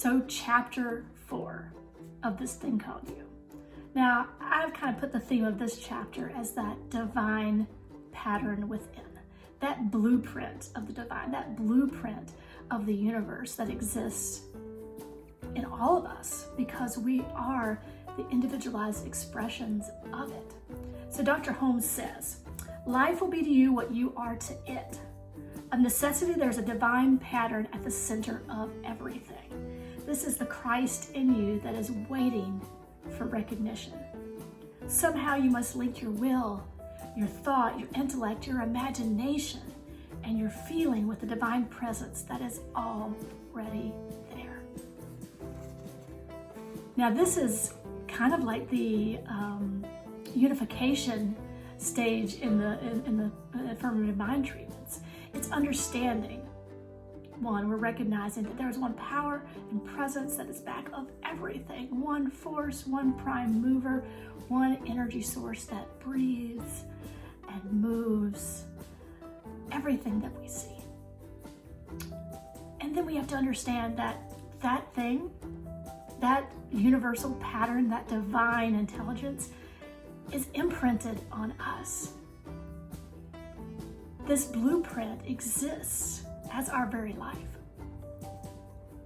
So chapter 4 of this thing called you. Now, I've kind of put the theme of this chapter as that divine pattern within, that blueprint of the divine, that blueprint of the universe that exists in all of us because we are the individualized expressions of it. So Dr. Holmes says, life will be to you what you are to it. Of necessity, there's a divine pattern at the center of everything. This is the Christ in you that is waiting for recognition. Somehow you must link your will, your thought, your intellect, your imagination, and your feeling with the divine presence that is already there. Now this is kind of like the unification stage in the affirmative mind treatments. It's understanding. One, we're recognizing that there is one power and presence that is back of everything. One force, one prime mover, one energy source that breathes and moves everything that we see. And then we have to understand that that thing, that universal pattern, that divine intelligence is imprinted on us. This blueprint exists as our very life.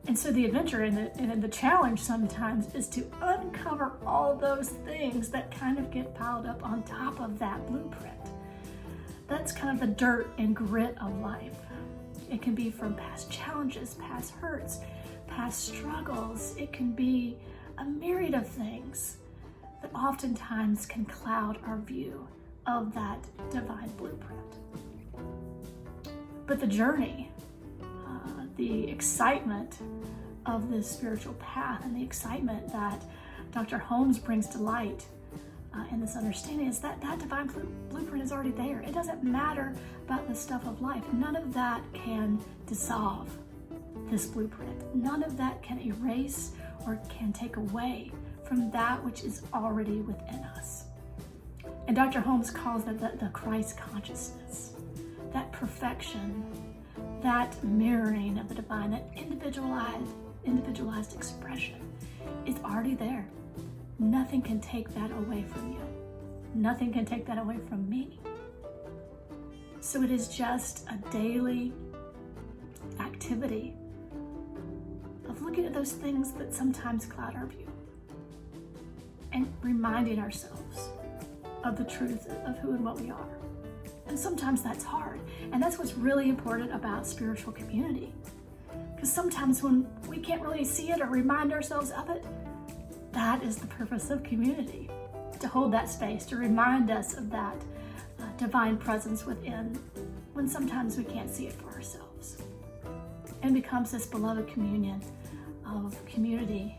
And so the adventure and the challenge sometimes is to uncover all those things that kind of get piled up on top of that blueprint. That's kind of the dirt and grit of life. It can be from past challenges, past hurts, past struggles. It can be a myriad of things that oftentimes can cloud our view of that divine blueprint. But the journey, the excitement of this spiritual path and the excitement that Dr. Holmes brings to light in this understanding is that that divine blueprint is already there. It doesn't matter about the stuff of life. None of that can dissolve this blueprint. None of that can erase or can take away from that which is already within us. And Dr. Holmes calls it the Christ consciousness, that perfection, that mirroring of the divine, that individualized expression is already there. Nothing can take that away from you. Nothing can take that away from me. So it is just a daily activity of looking at those things that sometimes cloud our view and reminding ourselves of the truth of who and what we are. And sometimes that's hard. And that's what's really important about spiritual community. Because sometimes when we can't really see it or remind ourselves of it, that is the purpose of community, to hold that space, to remind us of that divine presence within when sometimes we can't see it for ourselves. And becomes this beloved communion of community,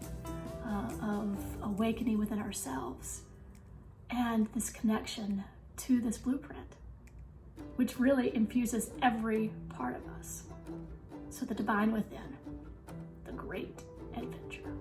of awakening within ourselves, and this connection to this blueprint, which really infuses every part of us. So the divine within, the great adventure.